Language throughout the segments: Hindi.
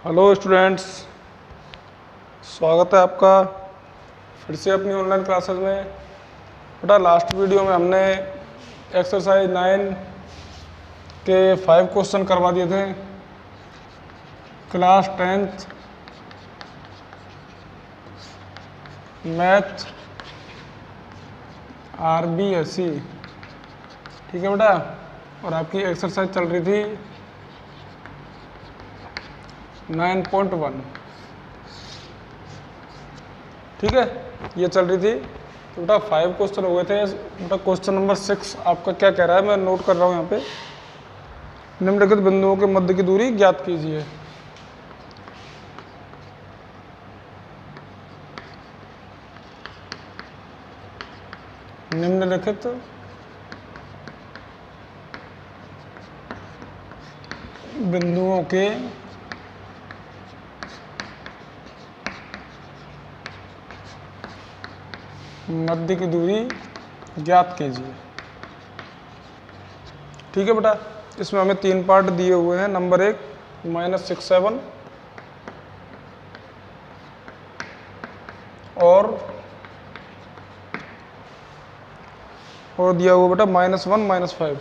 हेलो स्टूडेंट्स, स्वागत है आपका फिर से अपनी ऑनलाइन क्लासेस में। बेटा लास्ट वीडियो में हमने एक्सरसाइज 9 के 5 क्वेश्चन करवा दिए थे। क्लास 10th मैथ RBSE, ठीक है बेटा। और आपकी एक्सरसाइज चल रही थी 9.1, ठीक है, ये चल रही थी। तो बेटा 5 क्वेश्चन हो गए थे। बेटा क्वेश्चन नंबर 6 आपका क्या कह रहा है, मैं नोट कर रहा हूँ यहाँ पे। निम्नलिखित बिंदुओं के मध्य की दूरी ज्ञात कीजिए। निम्नलिखित बिंदुओं के मध्य की दूरी ज्ञात कीजिए, ठीक है बेटा। इसमें हमें 3 पार्ट दिए हुए हैं। नंबर 1 -6 7 और दिया हुआ बेटा -1 -5।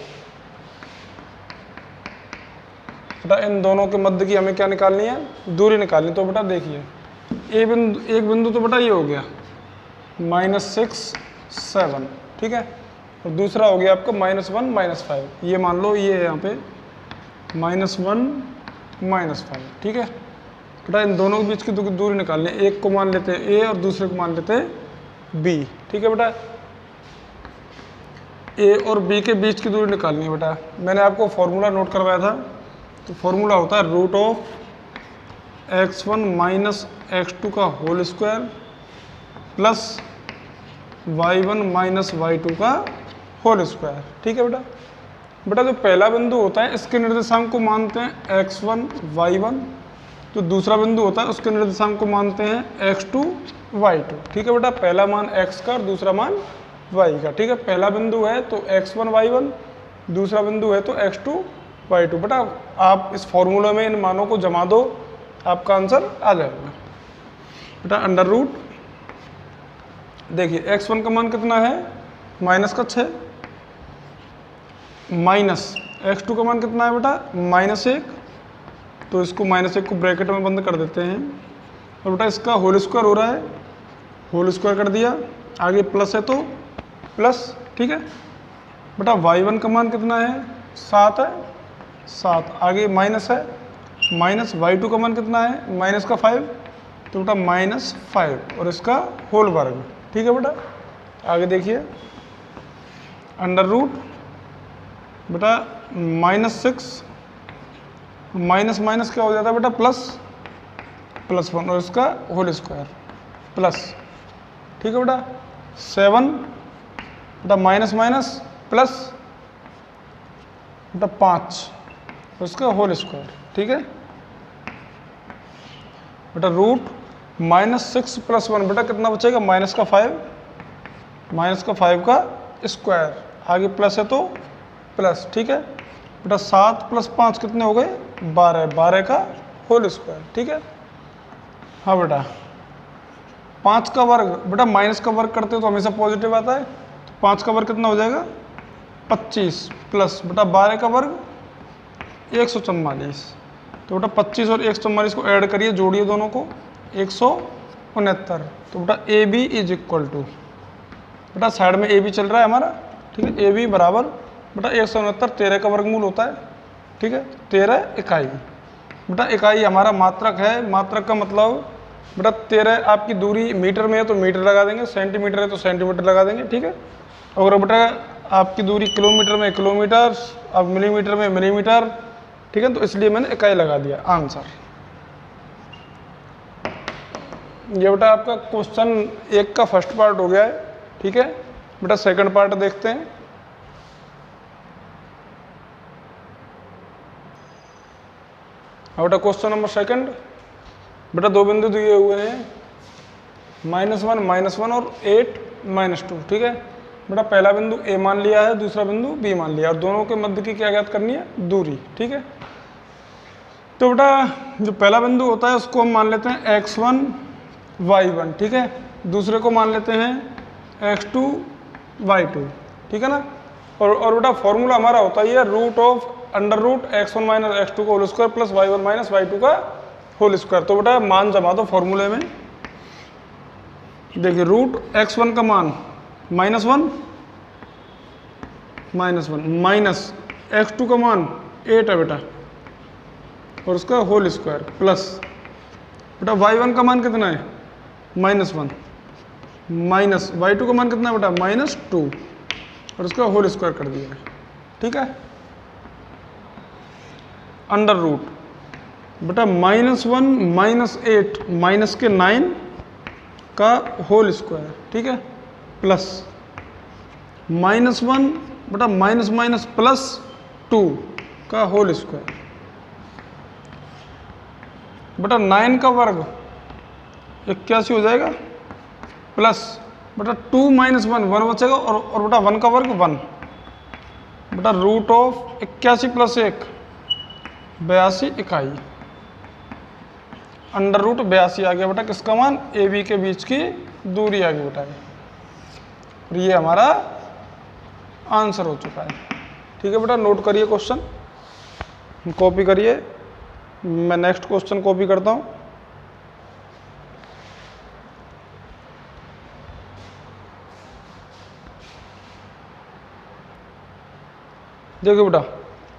बेटा इन दोनों के मध्य की हमें क्या निकालनी है, दूरी निकालनी। तो बेटा देखिए, एक बिंदु तो बेटा ये हो गया -6 7, ठीक है, और दूसरा हो गया आपका -1 -5। ये मान लो ये है यहाँ पे -1 -5, ठीक है। बेटा इन दोनों के बीच की दूरी निकालनी है। एक को मान लेते हैं A और दूसरे को मान लेते हैं B, ठीक है बेटा। A और B के बीच की दूरी निकालनी है बेटा। मैंने आपको फॉर्मूला नोट करवाया था। तो फॉर्मूला होता है √(x1 - x2) का whole square plus y1 - y2 का होल स्क्वायर, ठीक है बेटा। बेटा जो पहला बिंदु होता है इसके निर्देशांक को मानते हैं x1 y1, जो दूसरा बिंदु होता है उसके निर्देशांक को मानते हैं x2 y2, ठीक है बेटा। पहला मान x का और दूसरा मान y का, ठीक है। पहला बिंदु है तो x1 y1, दूसरा बिंदु है तो x2 y2। बेटा आप इस फॉर्मूले में इन मानों को जमा दो, आपका आंसर आ जाएगा। बेटा अंडर रूट देखिए, x1 का मान कितना है -6, माइनस x2 का मान कितना है बेटा -1, तो इसको -1 को ब्रैकेट में बंद कर देते हैं। और बेटा इसका होल स्क्वायर हो रहा है, होल स्क्वायर कर दिया। आगे प्लस है तो प्लस, ठीक है। बेटा y1 का मान कितना है 7 है, 7। आगे माइनस है, माइनस y2 का मान कितना है -5, तो बेटा -5 और इसका होल वर्ग, ठीक है बेटा। आगे देखिए अंडर रूट बेटा -6 माइनस क्या हो जाता है बेटा +1 और इसका होल स्क्वायर प्लस, ठीक है बेटा। 7 बेटा माइनस प्लस बेटा 5 और इसका होल स्क्वायर, ठीक है बेटा। √(-6 + 1) बेटा कितना बचेगा -5 का स्क्वायर। आगे प्लस है तो प्लस, ठीक है बेटा। 7 + 5 कितने हो गए 12 का होल स्क्वायर, ठीक है। हाँ बेटा 5 का वर्ग, बेटा माइनस का वर्ग करते हो तो हमेशा पॉजिटिव आता है। तो 5 का वर्ग कितना हो जाएगा 25 प्लस बेटा 12 का वर्ग 144। तो बेटा 25 और 144 को ऐड करिए, जोड़िए दोनों को 169। तो बेटा AB = बेटा साइड में AB चल रहा है हमारा, ठीक है। AB बराबर बेटा 169 13 का वर्गमूल होता है, ठीक है। 13 इकाई, बेटा इकाई हमारा मात्रक है। मात्रक का मतलब बेटा 13 आपकी दूरी मीटर में है तो मीटर लगा देंगे, सेंटीमीटर है तो सेंटीमीटर लगा देंगे, ठीक है। और बेटा आपकी दूरी किलोमीटर में किलोमीटर, अब मिलीमीटर में मिलीमीटर, ठीक है। तो इसलिए मैंने इकाई लगा दिया, आंसर। ये बेटा आपका क्वेश्चन 1 का फर्स्ट पार्ट हो गया है, ठीक है बेटा। सेकंड पार्ट देखते हैं। बेटा क्वेश्चन नंबर 2 बेटा 2 बिंदु दिए हुए हैं -1 और 8 -2, ठीक है बेटा। पहला बिंदु A मान लिया है, दूसरा बिंदु B मान लिया, और दोनों के मध्य की क्या ज्ञात करनी है, दूरी, ठीक है। तो बेटा जो पहला बिंदु होता है उसको हम मान लेते हैं x1 y1, ठीक है। दूसरे को मान लेते हैं x2 y2, ठीक है ना। और बेटा फॉर्मूला हमारा होता ही है root of under root x1 minus x2 का whole square plus y1 minus y2 का होल स्क्वायर। तो बेटा मान जमा दो फॉर्मूले में। देखिए रूट x1 का मान -1 माइनस x2 का मान 8 है बेटा और उसका होल स्क्वायर प्लस बेटा y1 का मान कितना है -1 माइनस y2 का मान कितना है बेटा -2 और उसका होल स्क्वायर कर दिया है, ठीक है। अंडर रूट बेटा -1 -8 माइनस के 9 का होल स्क्वायर, ठीक है, प्लस -1 बेटा माइनस प्लस 2 का होल स्क्वायर बेटा 9 का वर्ग 81 हो जाएगा प्लस बेटा 2 - 1 बचेगा और बेटा 1 का वर्ग 1 बेटा रूट ऑफ 81 प्लस 1 82 इकाई अंडर रूट 82 आ गया बेटा किसका मान ए बी के बीच की दूरी आ गई बेटा और ये हमारा आंसर हो चुका है, ठीक है बेटा। नोट करिए क्वेश्चन, कॉपी करिए। मैं नेक्स्ट क्वेश्चन कॉपी करता हूं। देखिए बेटा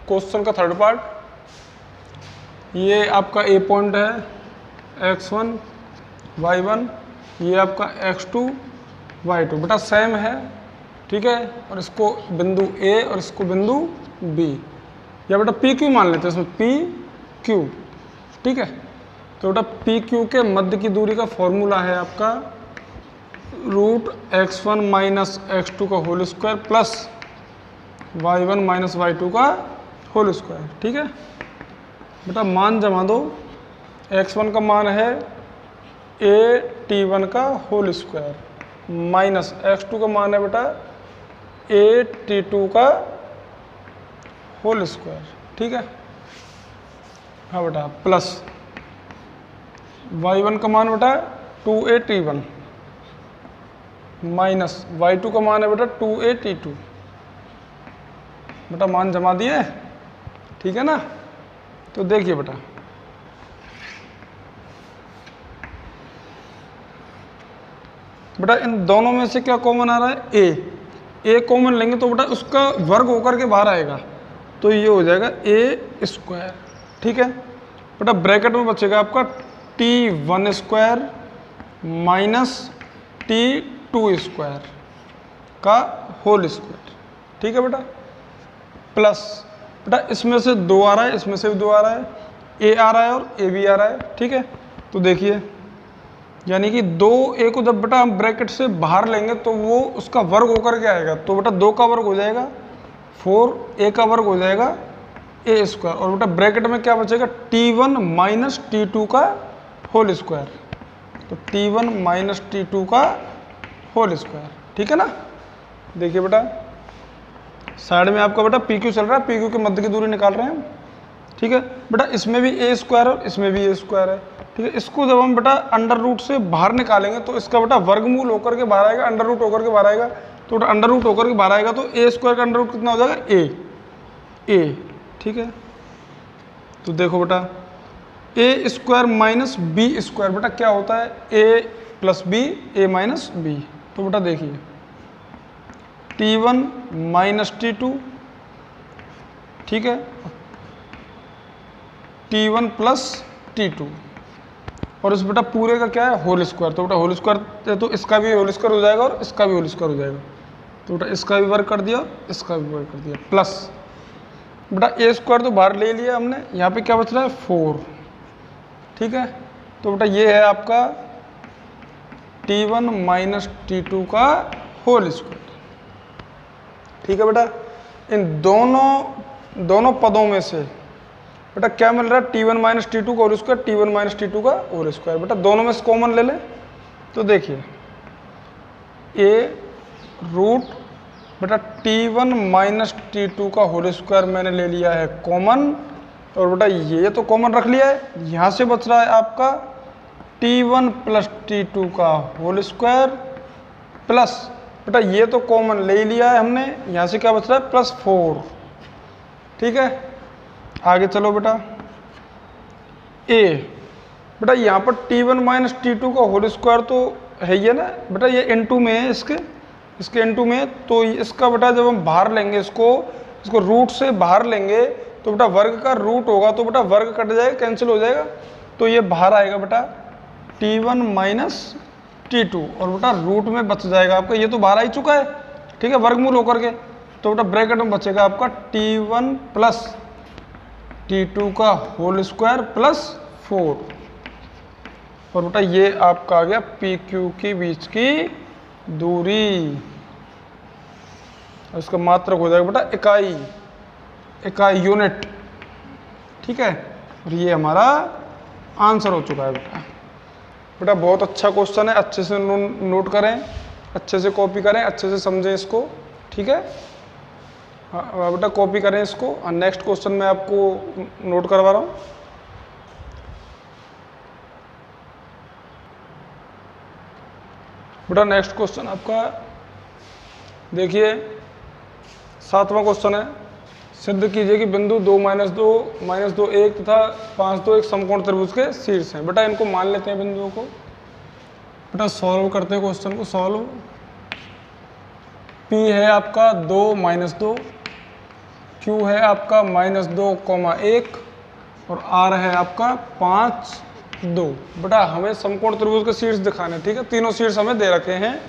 क्वेश्चन का थर्ड पार्ट, ये आपका ए पॉइंट है x1 y1, ये आपका x2 y2 बेटा सेम है, ठीक है। और इसको बिंदु A और इसको बिंदु B या बेटा PQ मान लेते हैं, इसमें PQ, ठीक है। तो बेटा PQ के मध्य की दूरी का फॉर्मूला है आपका रूट x1 माइनस x2 का whole square plus y1 minus y2 का होल स्क्वायर, ठीक है। बेटा मान जमा दो। x1 का मान है AT1 का होल स्क्वायर माइनस x2 का मान है बेटा AT2 का होल स्क्वायर, ठीक है। हाँ बेटा प्लस y1 का मान बेटा 2AT1 माइनस y2 का मान है बेटा 2AT2 बेटा मान जमा दिए, ठीक है ना। तो देखिए बेटा इन दोनों में से क्या कॉमन आ रहा है ए कॉमन लेंगे तो बेटा उसका वर्ग होकर के बाहर आएगा तो ये हो जाएगा ए स्क्वायर, ठीक है। बेटा ब्रैकेट में बचेगा आपका T1 square minus T2 square का होल स्क्वायर, ठीक है बेटा, प्लस बेटा इसमें से 2 आ रहा है, इसमें से भी 2 आ रहा है, ए आ रहा है और ए भी आ रहा है, ठीक है। तो देखिए यानी कि 2a को जब बेटा हम ब्रैकेट से बाहर लेंगे तो वो उसका वर्ग होकर के आएगा, तो बेटा 2 का वर्ग हो जाएगा 4a का वर्ग हो जाएगा a स्क्वायर और बेटा ब्रैकेट में क्या बचेगा T1 माइनस T2 का होल स्क्वायर, तो T1 माइनस T2 का होल स्क्वायर, ठीक है ना। देखिए बेटा साइड में आपका बेटा PQ चल रहा है, PQ के मध्य की दूरी निकाल रहे हैं हम, ठीक है। बेटा इसमें भी a स्क्वायर और इसमें भी a स्क्वायर है, ठीक है। इसको जब हम बेटा अंडर रूट से बाहर निकालेंगे तो इसका बेटा वर्गमूल होकर के बाहर आएगा, अंडर रूट होकर के बाहर आएगा, तो बेटा अंडर रूट होकर के बाहर आएगा तो a स्क्वायर का अंडर रूट कितना हो जाएगा a, ठीक है। तो देखो बेटा a square minus b square बेटा क्या होता है a plus b a minus b, तो बेटा देखिए T1 माइनस T2, ठीक है, T1 प्लस T2 और इस बेटा पूरे का क्या है होल स्क्वायर, तो बेटा होल स्क्वायर तो इसका भी होल स्क्वायर हो जाएगा और इसका भी होल स्क्वायर हो जाएगा, तो बेटा इसका भी वर्क कर दिया, इसका भी वर्क कर दिया, प्लस बेटा a स्क्वायर तो बाहर ले लिया हमने, यहाँ पे क्या बच रहा है 4, ठीक है। तो बेटा ये है आपका T1 माइनस T2 का होल स्क्वायर, ठीक है बेटा। इन दोनों पदों में से बेटा क्या मिल रहा है T1 माइनस T2 का whole square, T1 minus T2 का होल स्क्वायर, बेटा दोनों में से कॉमन ले लें तो देखिए a रूट बेटा T1 माइनस T2 का होल स्क्वायर मैंने ले लिया है कॉमन और बेटा ये तो कॉमन रख लिया है, यहाँ से बच रहा है आपका t1 प्लस t2 का होल स्क्वायर प्लस बेटा ये तो कॉमन ले ही लिया है हमने, यहाँ से क्या बच रहा है +4। ठीक है, आगे चलो बेटा बेटा यहाँ पर t1 माइनस t2 का होल स्क्वायर तो है ही है ना बेटा, ये इनटू में है इसके इनटू में, तो इसका बेटा जब हम बाहर लेंगे इसको रूट से बाहर लेंगे तो बेटा वर्ग का रूट होगा, तो बेटा वर्ग कट जाएगा, कैंसिल हो जाएगा, तो ये बाहर आएगा बेटा t1 माइनस t2 और बेटा रूट में बच जाएगा आपका, ये तो बाहर आ ही चुका है। ठीक है, वर्गमूल होकर के, तो बेटा ब्रैकेट में बचेगा आपका t1 प्लस t2 का होल स्क्वायर प्लस 4 और बेटा ये आपका आ गया PQ के बीच की दूरी, इसका मात्रक हो जाएगा बेटा इकाई यूनिट। ठीक है, और ये हमारा आंसर हो चुका है बेटा बहुत अच्छा क्वेश्चन है, अच्छे से नोट करें, अच्छे से कॉपी करें, अच्छे से समझें इसको। ठीक है बेटा, कॉपी करें इसको। नेक्स्ट क्वेश्चन मैं आपको नोट करवा रहा हूँ। बेटा नेक्स्ट क्वेश्चन आपका देखिए 7वां क्वेश्चन है, सिद्ध कीजिए कि बिंदु 2 - 2 1 तथा 5 2 एक समकोण त्रिभुज के शीर्ष हैं। बेटा इनको मान लेते हैं बिंदुओं को, बेटा सॉल्व करते हैं क्वेश्चन को। सॉल्व P है आपका 2 - 2, Q है आपका -2, 1 और R है आपका 5 2। बेटा हमें समकोण त्रिभुज के शीर्ष दिखाने, ठीक है, तीनों शीर्ष हमें दे रखे हैं,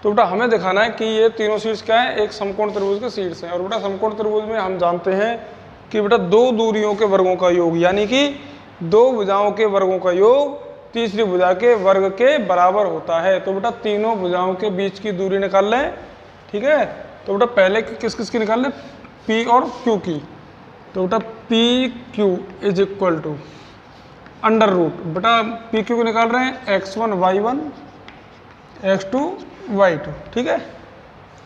तो बेटा हमें दिखाना है कि ये तीनों शीर्ष क्या है, एक समकोण त्रिभुज के शीर्ष हैं। और बेटा समकोण त्रिभुज में हम जानते हैं कि बेटा दो दूरियों के वर्गों का योग, यानी कि दो भुजाओं के वर्गों का योग तीसरी भुजा के वर्ग के बराबर होता है। तो बेटा तीनों भुजाओं के बीच की दूरी निकाल लें। ठीक है, तो बेटा पहले किस किस की निकाल लें, P और Q की। तो बेटा PQ is equal to under root, बेटा PQ को निकाल रहे हैं x1 y1 x2 y2। ठीक है,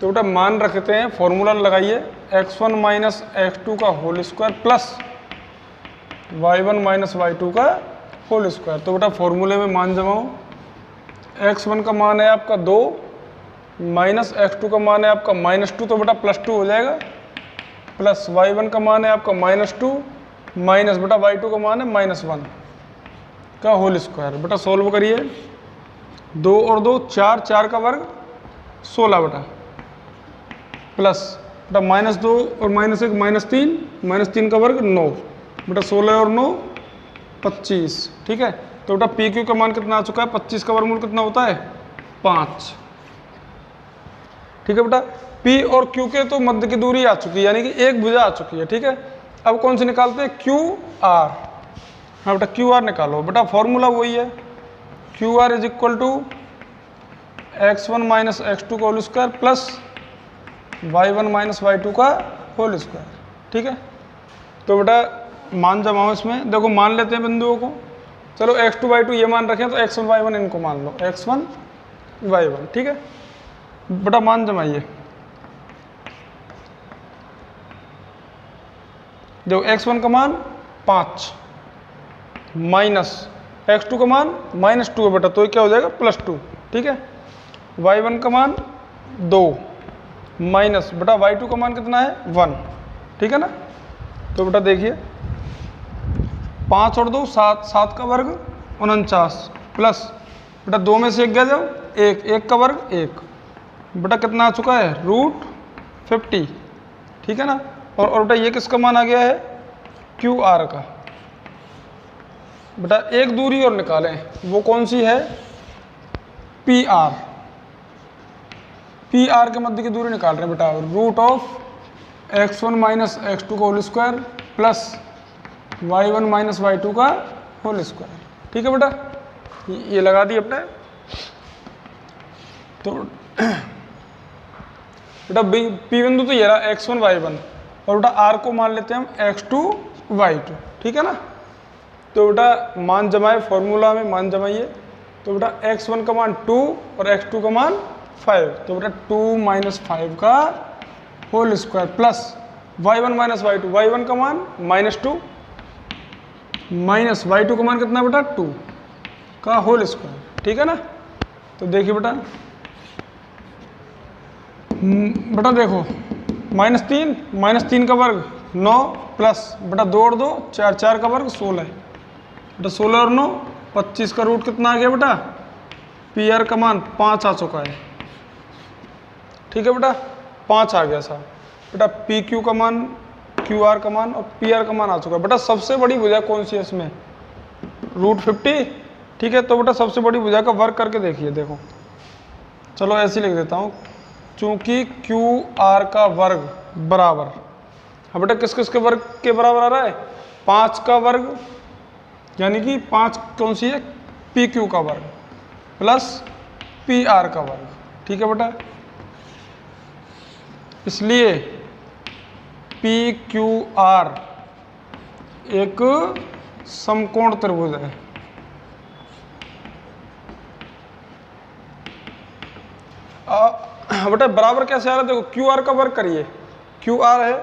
तो बेटा मान रखते हैं, फॉर्मूला लगाइए x1 माइनस x2 का whole square plus y1 minus y2 का होल स्क्वायर। तो बेटा फॉर्मूले में मान जमाओ, x1 का मान है आपका 2 माइनस x2 का मान है आपका -2, तो बेटा +2 हो जाएगा, प्लस y1 का मान है आपका -2 माइनस बेटा y2 का मान है -1 का होल स्क्वायर। बेटा सॉल्व करिए, 2 और 2 4, 4 का वर्ग 16 बेटा, प्लस बेटा -2 और -1 -3 का वर्ग 9 बेटा, 16 और 9 25। ठीक है, तो बेटा PQ का मान कितना आ चुका है, 25 का वर्गमूल कितना होता है 5। ठीक है बेटा, P और Q के तो मध्य की दूरी आ चुकी है, यानी कि एक भुजा आ चुकी है। ठीक है, अब कौन सी निकालते हैं, QR। हाँ बेटा QR निकालो, बेटा फॉर्मूला वही है, QR is equal to x1 minus x2 का whole square plus y1 minus y2 का होल स्क्वायर। ठीक है, तो बेटा मान जमाओ, इसमें देखो मान लेते हैं बिंदुओं को। चलो x2 y2 ये मान रखें, तो x1 y1 इनको मान लो, x1 y1। ठीक है बेटा, मान जमाइए, देखो x1 का मान 5 माइनस x2 का मान -2 है बेटा, तो क्या हो जाएगा +2। ठीक है, y1 का मान 2 माइनस बेटा y2 का मान कितना है 1। ठीक है ना, तो बेटा देखिए 5 और 2 7, 7 का वर्ग 49 प्लस बेटा 2 में से 1 गया जाओ 1, 1 का वर्ग 1 बेटा, कितना आ चुका है √50। ठीक है ना, और बेटा ये किसका मान आ गया है, QR का। बेटा एक दूरी और निकालें, वो कौन सी है, PR। PR के मध्य की दूरी निकाल रहे हैं बेटा, √x1 माइनस x2 का whole square plus y1 minus y2 का होल स्क्वायर। ठीक है बेटा, ये लगा दिए अपने। तो बेटा P बिंदु तो ये रहा x1 y1, और बेटा R को मान लेते हैं हम x2 y2। ठीक है ना, तो बेटा मान जमाए, फॉर्मूला में मान जमाइए। तो बेटा x1 का मान 2 और x2 का मान 5, तो बेटा 2 माइनस 5 का whole square plus y1 minus y2, y1 का मान -2 माइनस y2 का मान कितना बेटा 2 का होल स्क्वायर, ठीक है ना। तो देखिए बेटा, बेटा देखो -3 का वर्ग 9 प्लस बेटा 2 और 2 4, 4 का वर्ग 16 बेटा, 16 और 9 25 का रूट कितना आ गया बेटा, पी आर का मान 5 आ चुका है, ठीक है बेटा, 5 आ गया साहब बेटा। पी क्यू का मान, क्यू आर का मान और पी आर का मान आ चुका है बेटा। सबसे बड़ी भुजा कौन सी है इसमें, √50, ठीक है। तो बेटा सबसे बड़ी भुजा का वर्ग करके देखिए, देखो चलो ऐसे लिख देता हूँ, चूंकि क्यू आर का वर्ग बराबर, हाँ बेटा किस किस के वर्ग के बराबर आ रहा है, 5 का वर्ग, यानी कि 5 कौन सी है, पी क्यू का वर्ग प्लस पी आर का वर्ग, ठीक है बेटा। इसलिए पी क्यू आर एक समकोण त्रिभुज है। बेटा बराबर कैसे आ रहा है, देखो क्यू आर का वर्ग करिए, क्यू आर है,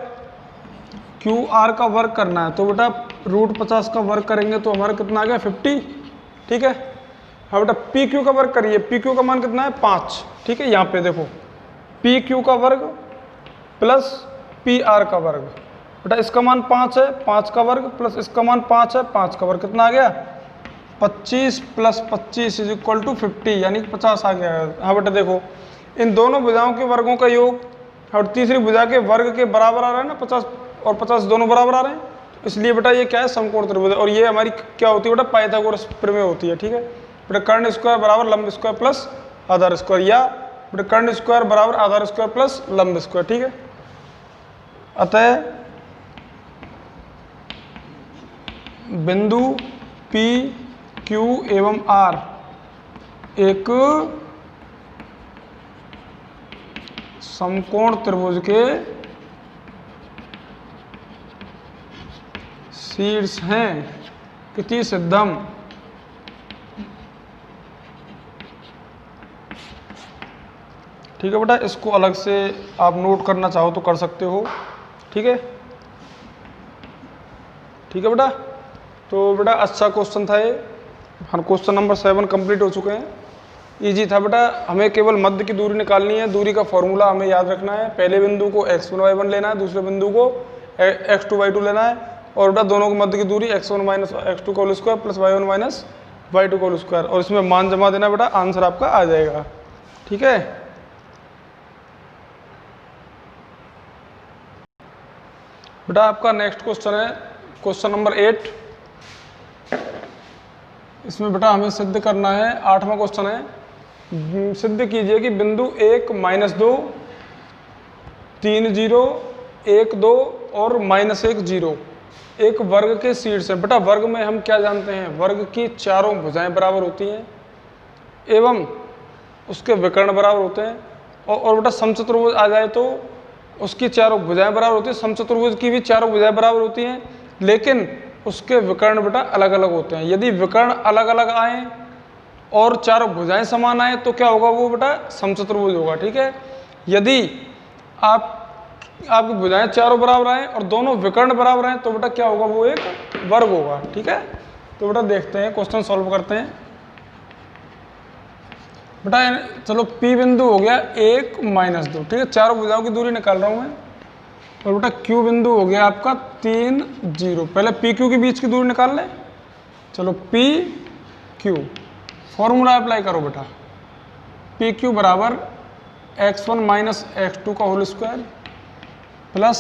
क्यू आर का वर्ग करना है तो बेटा √50 का वर्ग करेंगे तो हमारा कितना आ गया 50, ठीक है। हाँ बेटा पी क्यू का वर्ग करिए, पी क्यू का मान कितना है 5, ठीक है। यहाँ पे देखो पी क्यू का वर्ग प्लस पी आर का वर्ग, बेटा इसका मान 5 है, 5 का वर्ग प्लस इसका मान 5 है, 5 का वर्ग कितना आ गया 25 प्लस 25 इज इक्वल टू 50, यानी कि 50 आ गया। हाँ बेटा देखो इन दोनों भुजाओं के वर्गों का योग और तीसरी भुजा के वर्ग के बराबर आ रहा है ना, 50 और 50 दोनों बराबर आ रहे हैं, इसलिए बेटा ये क्या है समकोण त्रिभुज है। और ये हमारी क्या होती है बेटा, पाइथागोरस प्रमेय होती है, ठीक है बेटा। कर्ण स्क्वायर बराबर लंब स्क्वायर प्लस आधार स्क्वायर, या बेटा कर्ण स्क्वायर बराबर आधार स्क्वायर प्लस लंब स्क्वायर, ठीक है। अतः बिंदु P, Q एवं R एक समकोण त्रिभुज के शीर्ष हैं, किति सिद्धम, ठीक है बेटा। इसको अलग से आप नोट करना चाहो तो कर सकते हो, ठीक है, ठीक है बेटा। तो बेटा अच्छा क्वेश्चन था ये, हर क्वेश्चन नंबर 7 कंप्लीट हो चुके हैं, इजी था बेटा। हमें केवल मध्य की दूरी निकालनी है, दूरी का फॉर्मूला हमें याद रखना है। पहले बिंदु को x1 y1 लेना है, दूसरे बिंदु को x2 y2 लेना है, और बेटा दोनों के मध्य की दूरी x1 माइनस x2 का whole square plus y1 minus y2 का होल स्क्वायर, और इसमें मान जमा देना बेटा, आंसर आपका आ जाएगा, ठीक है। बेटा आपका नेक्स्ट क्वेश्चन है क्वेश्चन नंबर 8। इसमें बेटा हमें सिद्ध करना है, 8वां क्वेश्चन है, सिद्ध कीजिए कि बिंदु 1, -2, 3, 0, 1, 2 और -1, 0 एक वर्ग के शीर्ष है। बेटा वर्ग में हम क्या जानते हैं, वर्ग की चारों भुजाएं बराबर होती हैं एवं उसके विकर्ण बराबर होते हैं, और बेटा समचतुर्भुज आ जाए तो उसकी चारों भुजाएं बराबर होती है, समचतुर्भुज की भी चारों भुजाएं बराबर होती हैं, लेकिन उसके विकर्ण बेटा अलग अलग होते हैं। यदि विकर्ण अलग अलग आए और चारों भुजाएं समान आए तो क्या होगा, वो बेटा समचतुर्भुज होगा, ठीक है। यदि आपकी भुजाएं चारों बराबर आए और दोनों विकर्ण बराबर हैं तो बेटा क्या होगा, वो एक वर्ग होगा, ठीक है। तो बेटा देखते हैं, क्वेश्चन सॉल्व करते हैं। बेटा चलो P बिंदु हो गया 1, -2, ठीक है, चारों भुजाओं की दूरी निकाल रहा हूं मैं। और बेटा Q बिंदु हो गया आपका 3, 0, पहले PQ के बीच की दूरी निकाल लें। चलो PQ फॉर्मूला अप्लाई करो बेटा, PQ बराबर x1 माइनस x2 का whole square plus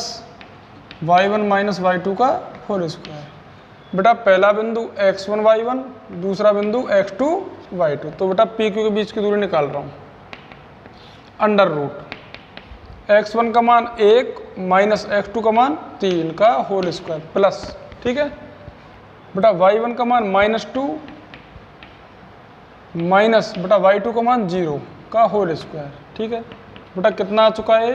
y1 minus y2 का होल स्क्वायर। बेटा पहला बिंदु x1 y1, दूसरा बिंदु x2 y2, तो बेटा PQ के बीच की दूरी निकाल रहा हूँ, अंडर रूट x1 का मान 1 माइनस x2 का मान 3 का होल स्क्वायर प्लस, ठीक है बेटा y1 का मान -2 माइनस बेटा y2 का मान 0 का होल स्क्वायर, ठीक है बेटा कितना आ चुका है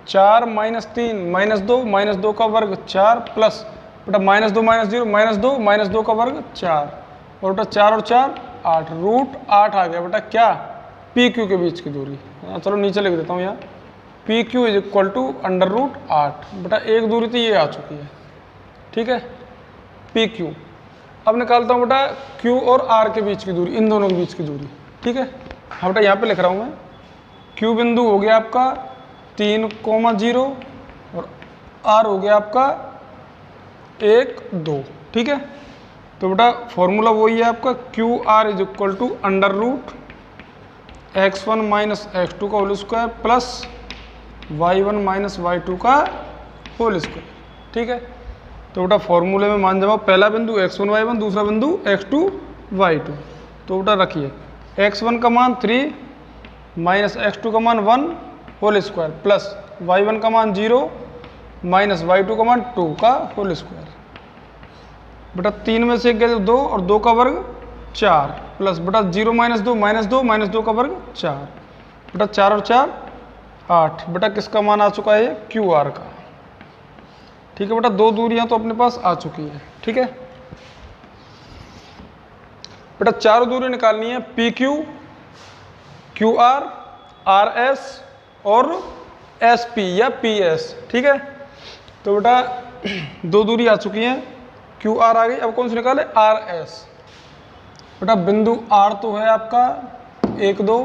4 - 3 -2 का वर्ग 4 प्लस बेटा -2 -0 -2 का वर्ग 4, और बेटा 4 और 4 8, √8 आ गया बेटा क्या, PQ के बीच की दूरी। चलो नीचे लिख देता हूँ यहाँ, PQ इज इक्वल टू √8। बेटा एक दूरी तो ये आ चुकी है, ठीक है PQ। अब निकालता हूँ बेटा Q और R के बीच की दूरी, इन दोनों के बीच की दूरी। ठीक है, हाँ बेटा यहाँ पे लिख रहा हूँ मैं, Q बिंदु हो गया आपका 3,0 और R हो गया आपका 1, 2। ठीक है, तो बेटा फॉर्मूला वही है आपका QR is equal to under root x1 minus x2 का whole square plus y1 minus y2 का होल स्क्वायर। ठीक है, तो बेटा फॉर्मूले में मान जमाओ, पहला बिंदु x1 y1, दूसरा बिंदु x2 y2। तो बेटा रखिए x1 का मान 3 माइनस x2 का मान 1 होल स्क्वायर प्लस y1 का मान 0 माइनस y2 का मान 2 का होल स्क्वायर। बेटा 3 में से 1 गया 2 और 2 का वर्ग 4 प्लस बेटा 0 माइनस 2 माइनस 2 माइनस 2 का वर्ग 4। बेटा 4 और 4 8। बेटा किसका मान आ चुका है? QR का। ठीक है बेटा, दो दूरियां तो अपने पास आ चुकी है। ठीक है बेटा, चारों दूरी निकालनी है, PQ, QR, RS और SP या PS। ठीक है, तो बेटा दो दूरी आ चुकी है, QR आ गई। अब कौन सी निकाले? RS। बेटा बिंदु R तो है आपका 1, 2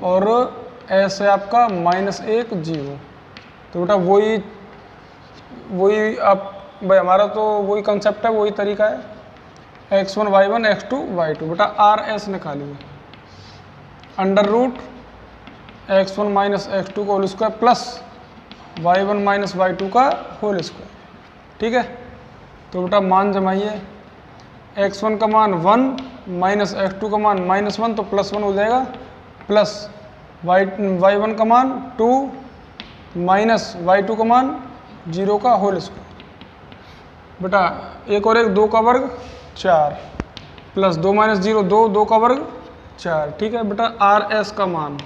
और S है आपका -1, 0। तो बेटा वही आप भाई, हमारा तो वही कंसेप्ट है, वही तरीका है, x1 y1 x2 y2। बेटा RS निकालिए, under root x1 minus x2 का whole square plus y1 minus y2 का होल स्क्वायर। ठीक है, तो बेटा मान जमाइए, x1 का मान 1 माइनस x2 का मान -1, तो +1 हो जाएगा, प्लस y1 का मान 2 माइनस y2 का मान 0 का होल स्क्वायर। बेटा 1 और 1 2 का वर्ग 4 प्लस 2 माइनस 0 2, 2 का वर्ग 4। ठीक है बेटा, RS का मान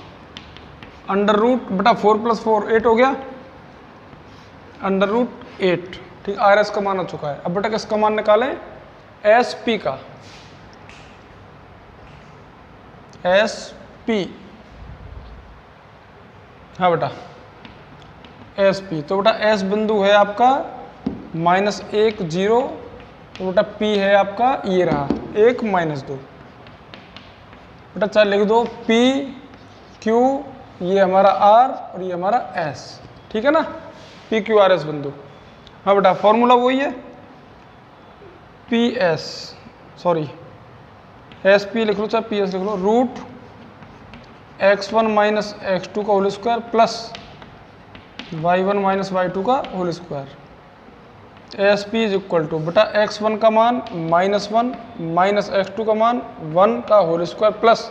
अंडर रूट, बेटा 4 + 4 8 हो गया, अंडर रूट 8। ठीक, RS का मान आ चुका है। अब बेटा किसका मान निकालें? SP का, SP। हाँ बेटा SP। तो बेटा S बिंदु है आपका -1, 0। तो बेटा P है आपका, ये रहा 1 - 2। बेटा चाहे लिख दो P Q, ये हमारा R और ये हमारा S। ठीक है ना, P Q R S बिंदु। हाँ बेटा फॉर्मूला वही है, PS, सॉरी SP लिख लो चाहे PS लिख लो, रूट x1 माइनस x2 का whole square plus y1 minus y2 का whole square. SP is equal to, बेटा x1 का मान -1 माइनस x2 का मान 1 का होल स्क्वायर प्लस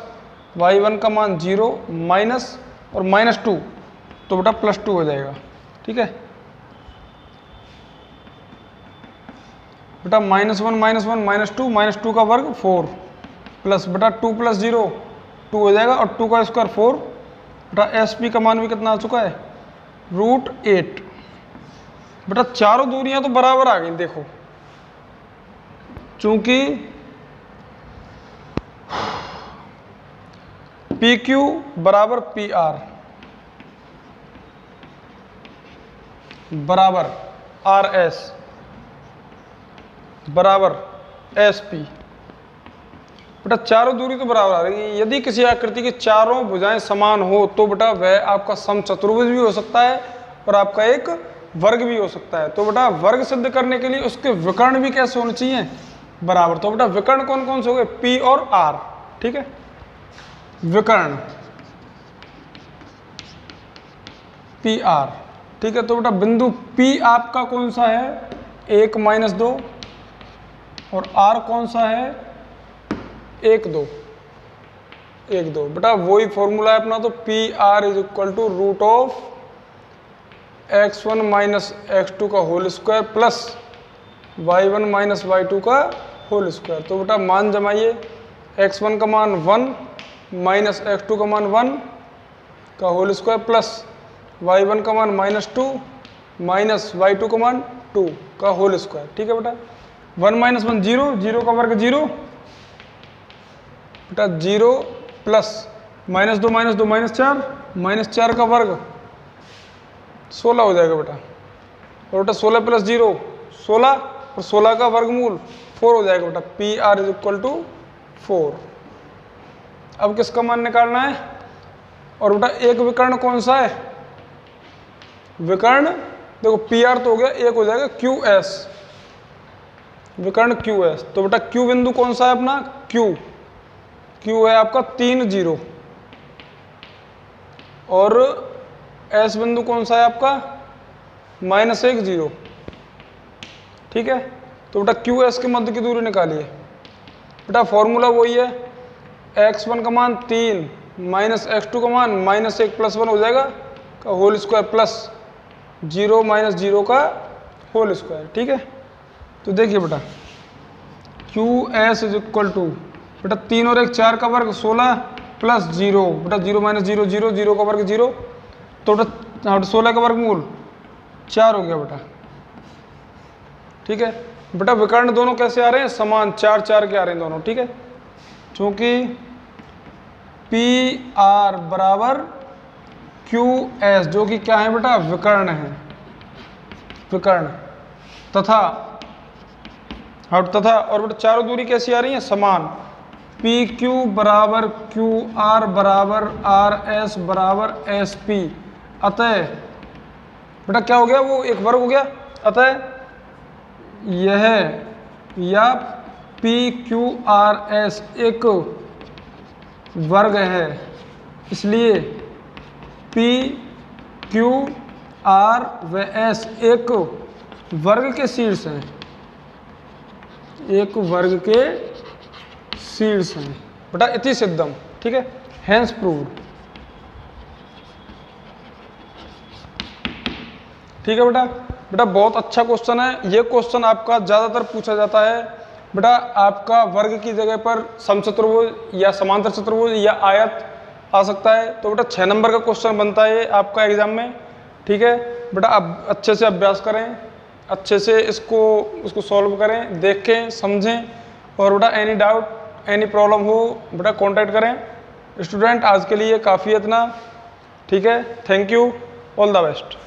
y1 का मान 0 माइनस और -2, तो बेटा +2 हो जाएगा। ठीक है बेटा, -1 -2 का वर्ग 4 प्लस बेटा 2 + 0 2 हो जाएगा और 2 का स्क्वायर 4। बेटा SP का मान भी कितना आ चुका है? √8। बेटा चारों दूरियां तो बराबर आ गई, देखो चूंकि PQ बराबर PR बराबर RS बराबर SP। बेटा चारों दूरी तो बराबर आ रही है। यदि किसी आकृति की चारों भुजाएं समान हो तो बेटा वह आपका समचतुर्भुज भी हो सकता है और आपका एक वर्ग भी हो सकता है। तो बेटा वर्ग सिद्ध करने के लिए उसके विकर्ण भी कैसे होने चाहिए? बराबर। तो बेटा विकर्ण कौन कौन से हो गए? P और R। ठीक है, विकर्ण PR। ठीक है, तो बेटा बिंदु P आपका कौन सा है? 1 - 2 और R कौन सा है? 1, 2, 1, 2। बेटा वही फॉर्मूला है अपना, तो PR is equal to root of x1 minus x2 का whole square plus y1 minus y2 का होल स्क्वायर। तो बेटा मान जमाइए, x1 का मान 1 माइनस x2 का मान 1 का होल स्क्वायर प्लस y1 का मान -2 माइनस y2 का मान 2 का होल स्क्वायर। ठीक है बेटा, 1 - 1 0, 0 का वर्ग 0, बेटा 0 प्लस -2 - 2 -4, -4 का वर्ग 16 हो जाएगा बेटा। और बेटा 16 + 0 16 और 16 का वर्गमूल 4 हो जाएगा बेटा। P R is equal to 4। अब किसका मान निकालना है? और बेटा एक विकर्ण कौन सा है? विकर्ण देखो पी आर तो हो गया, एक हो जाएगा क्यू एस, विकर्ण क्यू एस। तो बेटा क्यू बिंदु कौन सा है अपना? क्यू, क्यू है आपका 3 0, और एस बिंदु कौन सा है आपका? -1 0। ठीक है, तो बेटा क्यू एस के मध्य की दूरी निकालिए। बेटा फॉर्मूला वही है, x1 का मान 3 माइनस x2 का मान -1 + 1 हो जाएगा का होल स्क्वायर प्लस 0 - 0 का होल स्क्वायर। ठीक है, तो देखिए बेटा Q S is equal to बेटा 3 और 1 4 का वर्ग 16 प्लस 0 बेटा 0 - 0 0 0 का वर्ग 0, तो बेटा 16 का वर्गमूल 4 हो गया बेटा। ठीक है बेटा, विकर्ण दोनों कैसे आ रहे हैं? समान, 4 4 के आ रहे हैं दोनों। ठीक है, क्योंकि पी आर बराबर क्यू एस, जो कि क्या है बेटा? विकर्ण है, विकर्ण तथा और बेटा चारों दूरी कैसी आ रही है? समान। पी क्यू बराबर क्यू आर बराबर आर एस बराबर एस पी। अतः बेटा क्या हो गया? वो एक वर्ग हो गया। अतः यह या पी क्यू आर एस एक वर्ग है, इसलिए पी क्यू आर व एस एक वर्ग के शीर्ष हैं, एक वर्ग के शीर्ष हैं बेटा। इति सिद्धम। ठीक है, हेंस प्रूव्ड। ठीक है बेटा, बेटा बहुत अच्छा क्वेश्चन है ये। क्वेश्चन आपका ज़्यादातर पूछा जाता है बेटा, आपका वर्ग की जगह पर समचतुर्भुज या समांतर चतुर्भुज या आयत आ सकता है। तो बेटा 6 नंबर का क्वेश्चन बनता है ये आपका एग्जाम में। ठीक है बेटा, आप अच्छे से अभ्यास करें, अच्छे से इसको सॉल्व करें, देखें, समझें, और बेटा एनी डाउट एनी प्रॉब्लम हो बेटा कांटेक्ट करें। स्टूडेंट आज के लिए काफ़ी इतना। ठीक है, thank you, all the best.